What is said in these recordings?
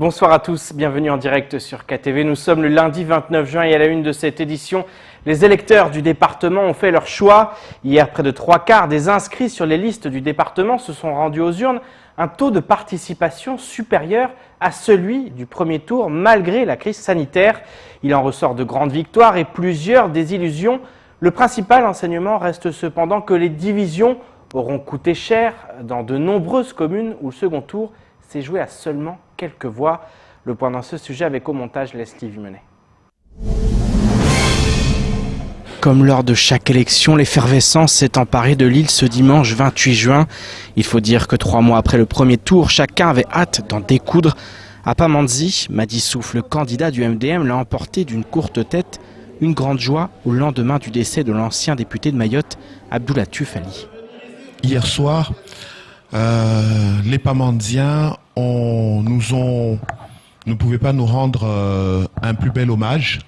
Bonsoir à tous, bienvenue en direct sur KTV. Nous sommes le lundi 29 juin et à la une de cette édition, les électeurs du département ont fait leur choix. Hier, près de 3/4 des inscrits sur les listes du département se sont rendus aux urnes. Un taux de participation supérieur à celui du premier tour malgré la crise sanitaire. Il en ressort de grandes victoires et plusieurs désillusions. Le principal enseignement reste cependant que les divisions auront coûté cher dans de nombreuses communes où le second tour s'est joué à seulement quelques voix. Le point dans ce sujet avec au montage Leslie Vimenet. Comme lors de chaque élection, l'effervescence s'est emparée de l'île ce dimanche 28 juin. Il faut dire que 3 mois après le premier tour, chacun avait hâte d'en découdre. À Pamandzi, Madi Souf, le candidat du MDM, l'a emporté d'une courte tête. Une grande joie au lendemain du décès de l'ancien député de Mayotte, Abdoulatif Ali. Hier soir, les Pamandiens ne pouvaient pas nous rendre un plus bel hommage,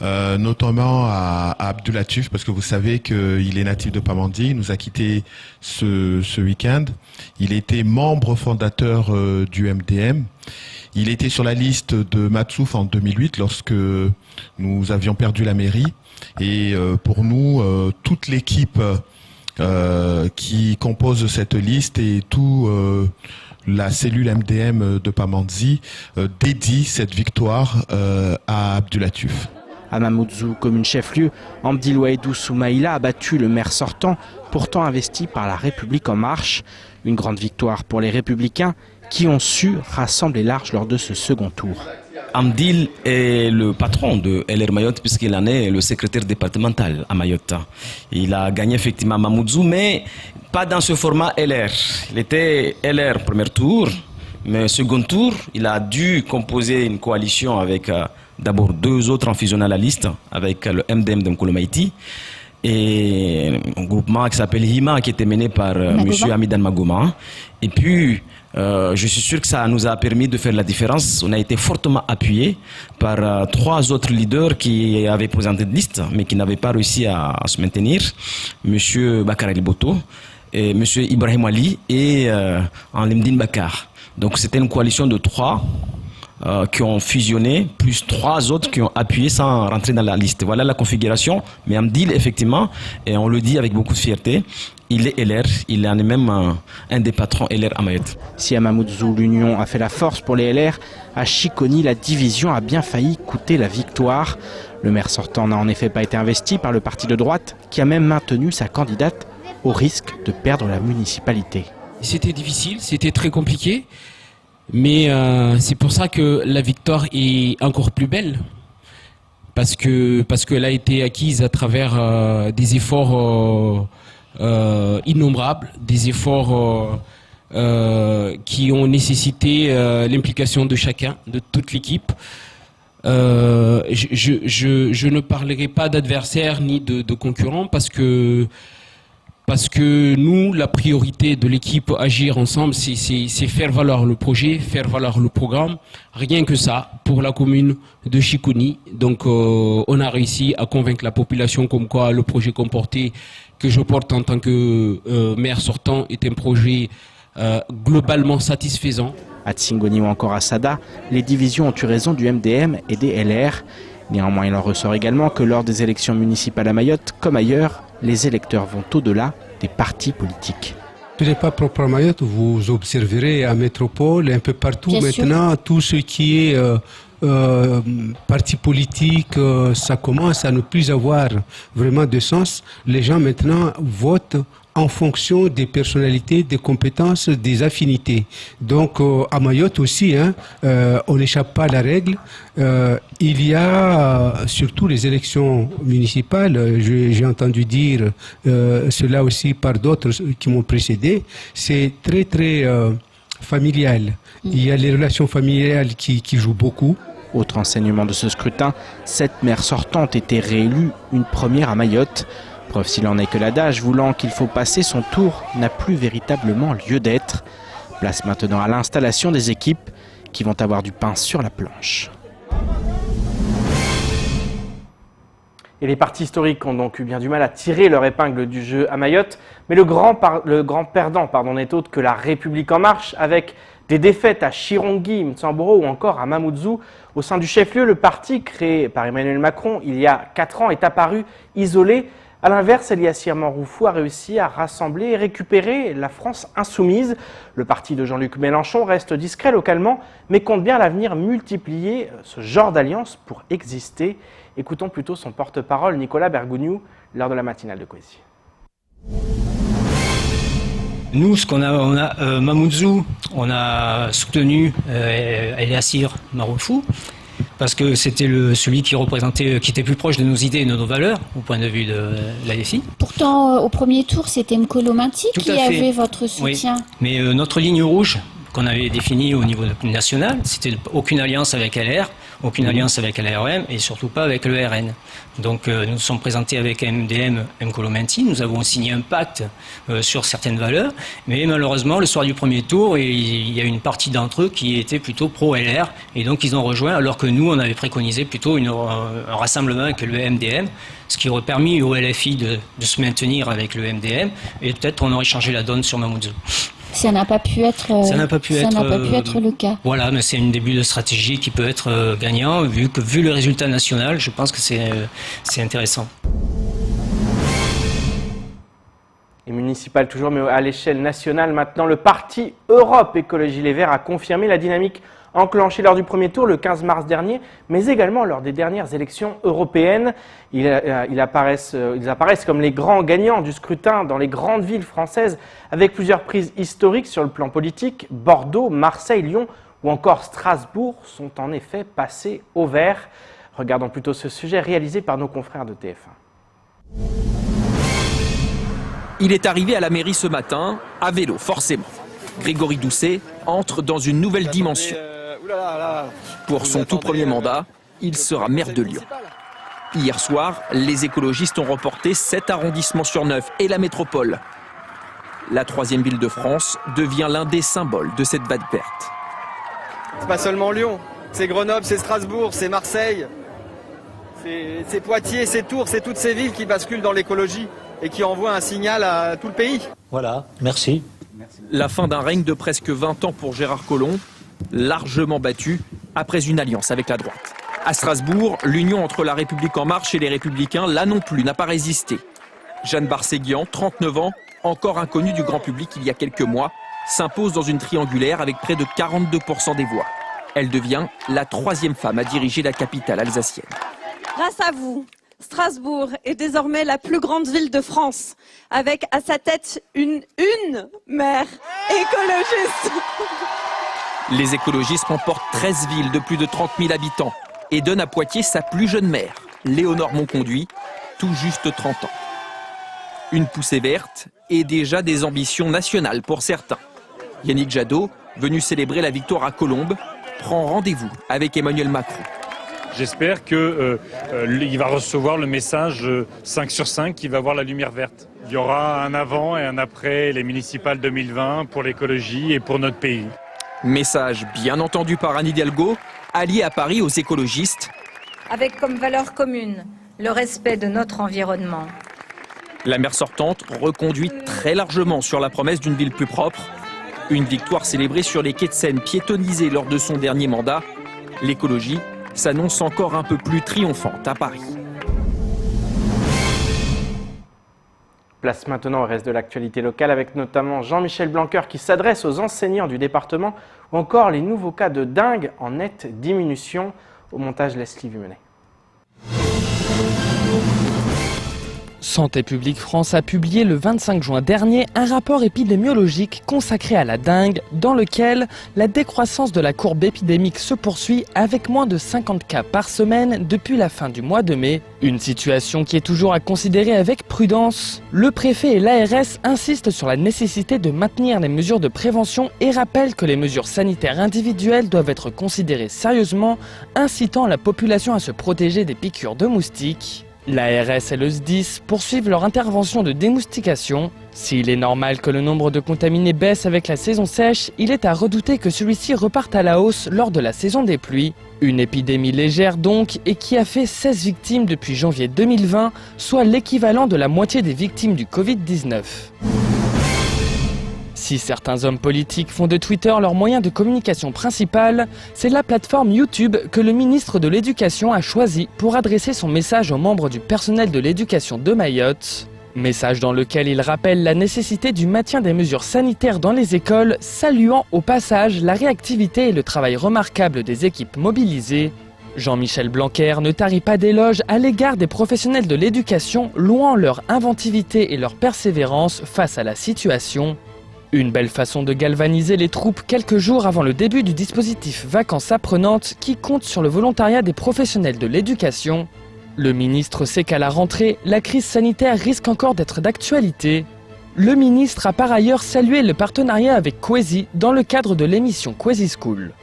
notamment à Abdoulatif, parce que vous savez qu'il est natif de Pamandzi, il nous a quittés ce week-end. Il était membre fondateur du MDM. Il était sur la liste de Matsouf en 2008 lorsque nous avions perdu la mairie. Et pour nous, toute l'équipe qui compose cette liste et tout la cellule MDM de Pamandzi dédie cette victoire à Abdoulatif. À Mamoudzou, commune chef-lieu, Amdil Ouaïdou Soumaïla a battu le maire sortant, pourtant investi par la République en marche. Une grande victoire pour les Républicains qui ont su rassembler large lors de ce second tour. Amdil est le patron de LR Mayotte puisqu'il en est le secrétaire départemental à Mayotte. Il a gagné effectivement Mamoudzou, mais pas dans ce format LR. Il était LR premier tour, mais second tour, il a dû composer une coalition avec d'abord 2 autres en fusionnant la liste, avec le MDM de Nkolomaïti et un groupement qui s'appelle Hima qui était mené par M. Hamidan Magoma. Et puis, je suis sûr que ça nous a permis de faire la différence. On a été fortement appuyé par 3 autres leaders qui avaient présenté de liste, mais qui n'avaient pas réussi à se maintenir. M. Bakar El Boto, et M. Ibrahim Ali et Limdin Bakar. Donc c'était une coalition de 3 qui ont fusionné, plus 3 autres qui ont appuyé sans rentrer dans la liste. Voilà la configuration. Mais Amdil, effectivement, et on le dit avec beaucoup de fierté, il est LR, il en est même un des patrons LR à Mayotte. Si à Mamoudzou, l'union a fait la force pour les LR, à Chiconi, la division a bien failli coûter la victoire. Le maire sortant n'a en effet pas été investi par le parti de droite, qui a même maintenu sa candidate au risque de perdre la municipalité. C'était difficile, c'était très compliqué. Mais c'est pour ça que la victoire est encore plus belle, parce qu'elle a été acquise à travers des efforts innombrables, des efforts qui ont nécessité l'implication de chacun, de toute l'équipe. Je ne parlerai pas d'adversaire ni de concurrent parce que nous, la priorité de l'équipe Agir Ensemble, c'est faire valoir le projet, faire valoir le programme. Rien que ça, pour la commune de Chiconi. Donc, on a réussi à convaincre la population comme quoi le projet comporté que je porte en tant que maire sortant est un projet globalement satisfaisant. À Tsingoni ou encore à Sada, les divisions ont eu raison du MDM et des LR. Néanmoins, il en ressort également que lors des élections municipales à Mayotte, comme ailleurs, les électeurs vont au-delà des partis politiques. Ce n'est pas propre à Mayotte, vous observerez à Métropole, un peu partout. Bien maintenant, sûr. Tout ce qui est parti politique, ça commence à ne plus avoir vraiment de sens. Les gens maintenant votent en fonction des personnalités, des compétences, des affinités. Donc à Mayotte aussi, on n'échappe pas à la règle. Il y a surtout les élections municipales, j'ai entendu dire cela aussi par d'autres qui m'ont précédé, c'est très très familial. Il y a les relations familiales qui jouent beaucoup. Autre enseignement de ce scrutin, 7 maires sortantes étaient réélues, une première à Mayotte. Preuve s'il en est que l'adage voulant qu'il faut passer son tour n'a plus véritablement lieu d'être. Place maintenant à l'installation des équipes qui vont avoir du pain sur la planche. Et les partis historiques ont donc eu bien du mal à tirer leur épingle du jeu à Mayotte. Mais le grand perdant n'est autre que la République en marche, avec Des défaites à Chirongi, Mtsamboro ou encore à Mamoudzou. Au sein du chef-lieu, le parti créé par Emmanuel Macron il y a 4 ans est apparu isolé. A l'inverse, Eliassir Manroufou a réussi à rassembler et récupérer la France insoumise. Le parti de Jean-Luc Mélenchon reste discret localement, mais compte bien à l'avenir multiplier ce genre d'alliance pour exister. Écoutons plutôt son porte-parole, Nicolas Bergogneau, lors de la matinale de Coésie. Nous, Mamoudzou, on a soutenu Eliassir Manroufou parce que c'était celui qui représentait, qui était plus proche de nos idées et de nos valeurs au point de vue de l'AFI. Pourtant, au premier tour, c'était M'Kolo Mati qui avait votre soutien. Oui. Mais notre ligne rouge qu'on avait définie au niveau national, c'était aucune alliance avec LR, aucune alliance avec LREM et surtout pas avec le RN. Donc nous nous sommes présentés avec MDM, M'Kolo Mati, nous avons signé un pacte sur certaines valeurs, mais malheureusement le soir du premier tour, il y a une partie d'entre eux qui était plutôt pro-LR et donc ils ont rejoint alors que nous on avait préconisé plutôt un rassemblement avec le MDM, ce qui aurait permis au LFI de se maintenir avec le MDM et peut-être on aurait changé la donne sur Mamoudzou. Ça n'a pas pu être le cas. Voilà, mais c'est un début de stratégie qui peut être gagnant. Vu le résultat national, je pense que c'est intéressant. Et municipal toujours, mais à l'échelle nationale maintenant, le parti Europe Écologie Les Verts a confirmé la dynamique enclenchée lors du premier tour le 15 mars dernier, mais également lors des dernières élections européennes. Ils apparaissent comme les grands gagnants du scrutin dans les grandes villes françaises, avec plusieurs prises historiques sur le plan politique. Bordeaux, Marseille, Lyon ou encore Strasbourg sont en effet passés au vert. Regardons plutôt ce sujet réalisé par nos confrères de TF1. Il est arrivé à la mairie ce matin, à vélo forcément. Grégory Doucet entre dans une nouvelle dimension. Pour son tout premier mandat, il sera maire de Lyon. Hier soir, les écologistes ont remporté 7 arrondissements sur 9 et la métropole. La 3e ville de France devient l'un des symboles de cette vague verte. C'est pas seulement Lyon, c'est Grenoble, c'est Strasbourg, c'est Marseille, c'est Poitiers, c'est Tours, c'est toutes ces villes qui basculent dans l'écologie et qui envoient un signal à tout le pays. Voilà, merci. La fin d'un règne de presque 20 ans pour Gérard Collomb, largement battu après une alliance avec la droite. À Strasbourg, l'union entre La République En Marche et les Républicains, là non plus, n'a pas résisté. Jeanne Barséguian, 39 ans, encore inconnue du grand public il y a quelques mois, s'impose dans une triangulaire avec près de 42% des voix. Elle devient la 3e femme à diriger la capitale alsacienne. Grâce à vous, Strasbourg est désormais la plus grande ville de France, avec à sa tête une maire écologiste. Les écologistes remportent 13 villes de plus de 30 000 habitants et donnent à Poitiers sa plus jeune maire, Léonore Monconduit, tout juste 30 ans. Une poussée verte et déjà des ambitions nationales pour certains. Yannick Jadot, venu célébrer la victoire à Colombes, prend rendez-vous avec Emmanuel Macron. J'espère qu'il va recevoir le message 5 sur 5 qui va voir la lumière verte. Il y aura un avant et un après les municipales 2020 pour l'écologie et pour notre pays. Message bien entendu par Anne Hidalgo, alliée à Paris aux écologistes. Avec comme valeur commune le respect de notre environnement. La maire sortante reconduit très largement sur la promesse d'une ville plus propre. Une victoire célébrée sur les quais de Seine piétonnisés lors de son dernier mandat. L'écologie s'annonce encore un peu plus triomphante à Paris. Place maintenant au reste de l'actualité locale avec notamment Jean-Michel Blanquer qui s'adresse aux enseignants du département ou encore les nouveaux cas de dingue en nette diminution. Au montage, Leslie Vumenet. Santé publique France a publié le 25 juin dernier un rapport épidémiologique consacré à la dengue dans lequel la décroissance de la courbe épidémique se poursuit avec moins de 50 cas par semaine depuis la fin du mois de mai. Une situation qui est toujours à considérer avec prudence. Le préfet et l'ARS insistent sur la nécessité de maintenir les mesures de prévention et rappellent que les mesures sanitaires individuelles doivent être considérées sérieusement, incitant la population à se protéger des piqûres de moustiques. L'ARS et le SDIS poursuivent leur intervention de démoustication. S'il est normal que le nombre de contaminés baisse avec la saison sèche, il est à redouter que celui-ci reparte à la hausse lors de la saison des pluies. Une épidémie légère donc, et qui a fait 16 victimes depuis janvier 2020, soit l'équivalent de la moitié des victimes du Covid-19. Si certains hommes politiques font de Twitter leur moyen de communication principal, c'est la plateforme YouTube que le ministre de l'Éducation a choisi pour adresser son message aux membres du personnel de l'éducation de Mayotte. Message dans lequel il rappelle la nécessité du maintien des mesures sanitaires dans les écoles, saluant au passage la réactivité et le travail remarquable des équipes mobilisées. Jean-Michel Blanquer ne tarit pas d'éloges à l'égard des professionnels de l'éducation, louant leur inventivité et leur persévérance face à la situation. Une belle façon de galvaniser les troupes quelques jours avant le début du dispositif Vacances apprenantes qui compte sur le volontariat des professionnels de l'éducation. Le ministre sait qu'à la rentrée, la crise sanitaire risque encore d'être d'actualité. Le ministre a par ailleurs salué le partenariat avec Kwezi dans le cadre de l'émission Kwezi School.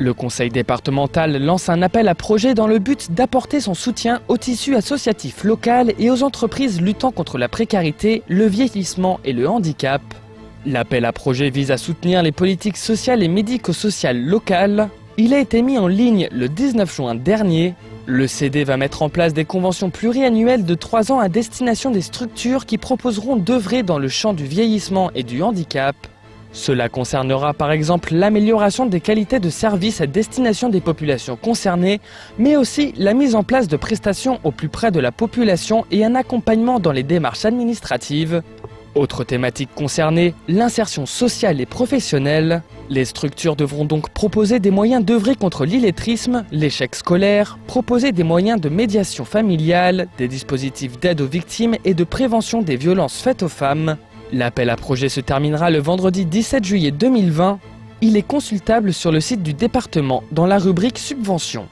Le conseil départemental lance un appel à projet dans le but d'apporter son soutien au tissu associatif local et aux entreprises luttant contre la précarité, le vieillissement et le handicap. L'appel à projet vise à soutenir les politiques sociales et médico-sociales locales. Il a été mis en ligne le 19 juin dernier. Le CD va mettre en place des conventions pluriannuelles de 3 ans à destination des structures qui proposeront d'œuvrer dans le champ du vieillissement et du handicap. Cela concernera par exemple l'amélioration des qualités de service à destination des populations concernées, mais aussi la mise en place de prestations au plus près de la population et un accompagnement dans les démarches administratives. Autre thématique concernée, l'insertion sociale et professionnelle. Les structures devront donc proposer des moyens d'œuvrer contre l'illettrisme, l'échec scolaire, proposer des moyens de médiation familiale, des dispositifs d'aide aux victimes et de prévention des violences faites aux femmes. L'appel à projet se terminera le vendredi 17 juillet 2020. Il est consultable sur le site du département dans la rubrique Subventions.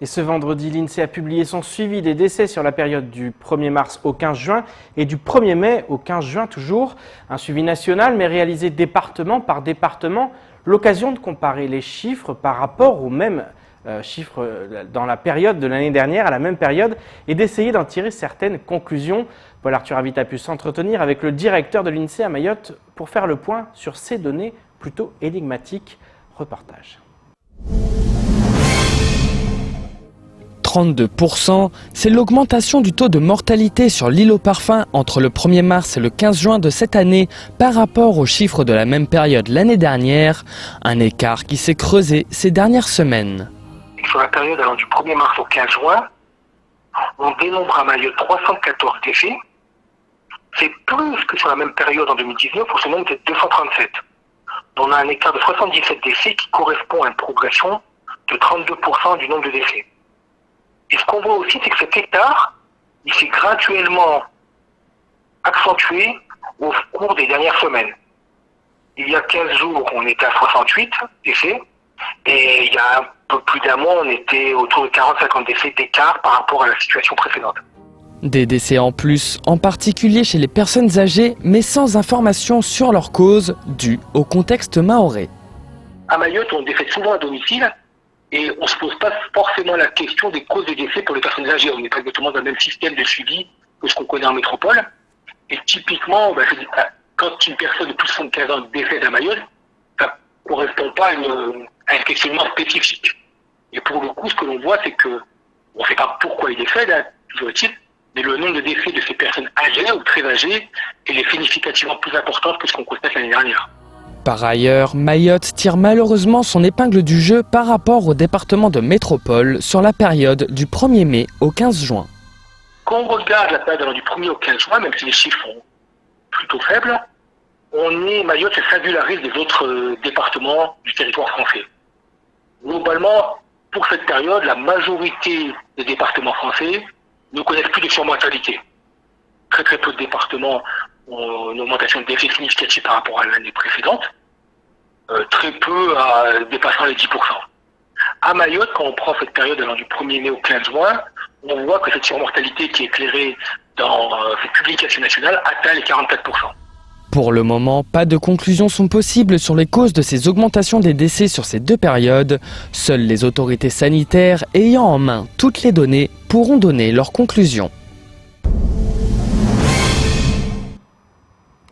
Et ce vendredi, l'INSEE a publié son suivi des décès sur la période du 1er mars au 15 juin et du 1er mai au 15 juin toujours. Un suivi national mais réalisé département par département. L'occasion de comparer les chiffres par rapport aux mêmes chiffres dans la période de l'année dernière à la même période et d'essayer d'en tirer certaines conclusions. Paul-Arthur Avit a pu s'entretenir avec le directeur de l'INSEE à Mayotte pour faire le point sur ces données plutôt énigmatiques. Reportage. 32%, c'est l'augmentation du taux de mortalité sur l'île aux parfums entre le 1er mars et le 15 juin de cette année par rapport aux chiffres de la même période l'année dernière, un écart qui s'est creusé ces dernières semaines. Sur la période allant du 1er mars au 15 juin, on dénombre à Mayotte 314 décès. C'est plus que sur la même période en 2019 où ce nombre était 237. On a un écart de 77 décès qui correspond à une progression de 32% du nombre de décès. Et ce qu'on voit aussi, c'est que cet écart, il s'est graduellement accentué au cours des dernières semaines. Il y a 15 jours, on était à 68 décès, et il y a un peu plus d'un mois, on était autour de 40-50 décès d'écart par rapport à la situation précédente. Des décès en plus, en particulier chez les personnes âgées, mais sans information sur leur cause, due au contexte mahorais. À Mayotte, on décède souvent à domicile, et on ne se pose pas forcément la question des causes des décès pour les personnes âgées. On n'est pas exactement dans le même système de suivi que ce qu'on connaît en métropole. Et typiquement, quand une personne de plus de 75 ans décède à Mayotte, ça ne correspond pas à un questionnement spécifique. Et pour le coup, ce que l'on voit, c'est que on ne sait pas pourquoi il décède, toujours est-il, mais le nombre de décès de ces personnes âgées ou très âgées, il est significativement plus important que ce qu'on constate l'année dernière. Par ailleurs, Mayotte tire malheureusement son épingle du jeu par rapport au département de métropole sur la période du 1er mai au 15 juin. Quand on regarde la période du 1er au 15 juin, même si les chiffres sont plutôt faibles, Mayotte se singularise des autres départements du territoire français. Globalement, pour cette période, la majorité des départements français ne connaissent plus de surmortalité. Très très peu de départements ont une augmentation de décès significative par rapport à l'année précédente, très peu dépassant les 10%. À Mayotte, quand on prend cette période allant du 1er mai au 15 juin, on voit que cette surmortalité qui est éclairée dans cette publication nationale atteint les 44%. Pour le moment, pas de conclusions sont possibles sur les causes de ces augmentations des décès sur ces deux périodes. Seules les autorités sanitaires ayant en main toutes les données pourront donner leurs conclusions.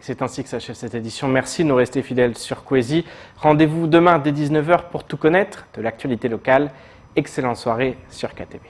C'est ainsi que s'achève cette édition. Merci de nous rester fidèles sur Kwezi. Rendez-vous demain dès 19h pour tout connaître de l'actualité locale. Excellente soirée sur KTV.